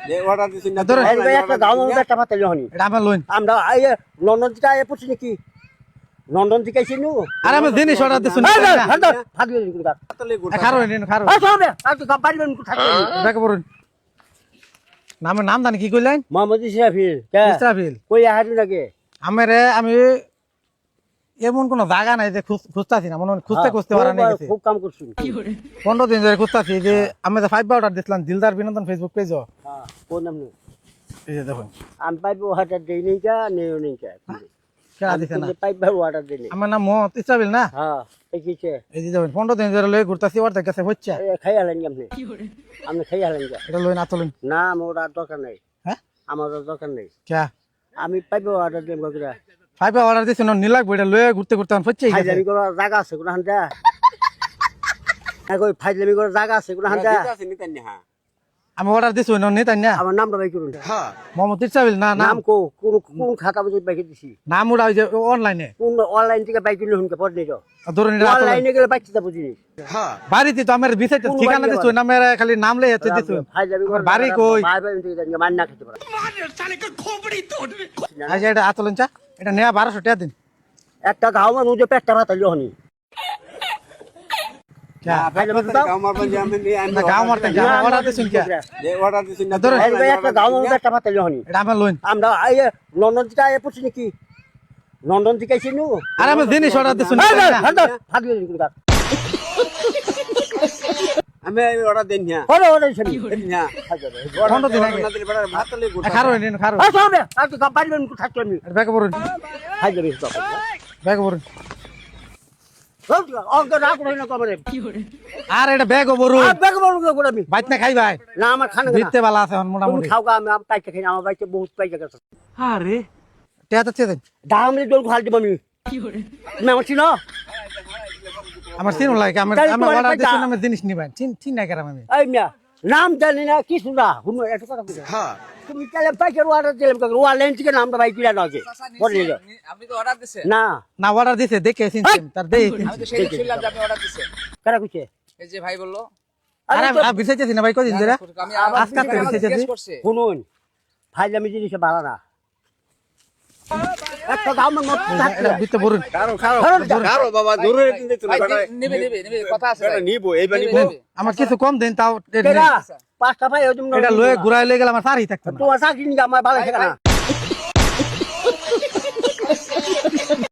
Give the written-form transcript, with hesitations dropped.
যে অর্ডার দিছেন না এই ভাই একটা দাও আমাকে একটা পাতা লহনি এটা আমার লইন আমরা এই লন্ডন থেকে আইয়া পড়ছি নাকি লন্ডন থেকে আইছি নু আর আমি জিনিস অর্ডার দিছুন ফাগি দিন কুদা হাতলে গুড় খারো নিন খারো হবে আর তো পারবেন থাকবে দেখো বলুন নামের নাম জানি কি কইলেন মোহাম্মদ ইসরাফিল কে ইসরাফিল কই আহারি লাগে আমি এমন কোন জায়গা নাই যে খুঁজতাছি না মনে খুঁজতে খুঁজতে পারা নাই গেছে খুব কাম করছুন 15 দিন ধরে খুঁজতাছি যে আমি যে 5 অর্ডার দিছিলাম দিলদার বিনোদন ফেসবুক পেজে হ্যাঁ কোন নাম এই যে দেখুন আমি পাইবো অর্ডার দেই নাই কা নেও নাই কা কেডা দিছে না পাইবো অর্ডার দেই নাই আমার নাম মোহাম্মদ ইসরাফিল না হ্যাঁ এই কিছে এই যে দেখুন 15 দিন ধরে লই ঘুরতাছি ওর কাছে হচ্ছে খাই আলেন আপনি আপনি খাই আলেন কা এটা লই না তুলুন না আমার আর দরকার নাই হ্যাঁ আমার দরকার নাই কে আমি পাইবো অর্ডার দেব কইরা 5 অর্ডার দিছেন নি লাগবে এটা লই ঘুরতে ঘুরতে হচ্ছে ফাইজলামি করার জায়গা আছে কোন হান্দা কই ফাইজলামি করার জায়গা আছে কোন হান্দা আছে নিতেন না হ্যাঁ আমি অর্ডার দিছি নি তাই না আমার নামটা বাই করুন হ্যাঁ মোহাম্মদ ইসরাফিল না নাম কো কোন কোন খাতা বুঝে বাইকে দিছি নাম ওটা ওই যে অনলাইনে কোন অনলাইন থেকে বাইক কিনলে হুনকে পড় নেই ধরুন অনলাইনে গেলে বাইক চিতা বুঝিনি হ্যাঁ বাড়িতে তো আমার বিষয়টা ঠিকানা দিছো না মেরা খালি নাম লই আছে দিছো ফাইজলামি করার বাড়ি কই ভাই ভাই থেকে মান না খেতে পারে আজ এটা আতলন চা এটা নেয়া 1200 টাকা দিন একটা গাও মান উজে পেটটা ভাত লহনি কে আমার বাজে আমি না গাও মারতে যা অর্ডার দিছুন কে যে অর্ডার দিছেন না ধরুন এই ভাই একটা গাও মান পেটটা ভাত লহনি এটা আমার লইন আমরা এই লন্ডন থেকে আইয়া পড়ছি নাকি লন্ডন থেকে আইছি নু আর আমি জিনিস অর্ডার দিছুন ফাগি দিন কুদা আমি অর্ডার দেন না ওরে ওরে শুনি না 15 দিন আগে না দিলে বড় হাতলে গুড় খারো নিন খারো হবে আর তো পারবেন থাকতে আমি ব্যাগ বরুন খাই যাবে তো ব্যাগ বরুন অঙ্ক রাখ না কবরে আর এটা ব্যাগ বরুন বেগ বড় করে আমি বাইত না খাই ভাই না আমার খানা দিতে বালা আছে তুমি মোটামুটি খাও গা আমি পাইতে খাই আমার বাইতে বহুত পাইতে গেছে আরে টেয়া তো চেদেন দামলে দোল খাল দিব আমি তুমি আমার চিনো আমার সিন লাগে আমার অর্ডার দিছুন আমি জিনিস নিবেন চিন না কেরাম আমি এই মিয়া নাম জানি না কি শুনা হুনো এত কথা কইছো হ্যাঁ তুমি কালে পাইতে অর্ডার দিলাম কাকে ওয়ালেন থেকে নামটা ভাই কিরা লাগে বলে দিও আপনি তো অর্ডার দিছেন না না অর্ডার দিছে দেখে চিনছেন তার দেই আমি তো সেই শুনলাম যে আপনি অর্ডার দিছেন কারা কইছে এই যে ভাই বললো আরে আমি বিছাইতেছি না ভাই কদিন ধরে আমি আজকে তো বিছাইতেছি জিজ্ঞেস করছে শুনুন ফাইলামি জিনিসে ভালো না একটা গাও মান মত থাকলে এটা ভিতরে বরুন কারো কারো বাবা জরুরি দিন দিতে ভাই না নেবে নেবে নেবে কথা আছে ভাই নিবো এইবার নিবো নেবে। আমার কিছু কম দেন তাও কেডা পাঁচটা পাই ওই তুমি এটা লয়ে ঘুরাই লয়ে গেলে আমার সারই থাকতো না তোমার চাকরি নিয়ে আমার ভালো থাকে না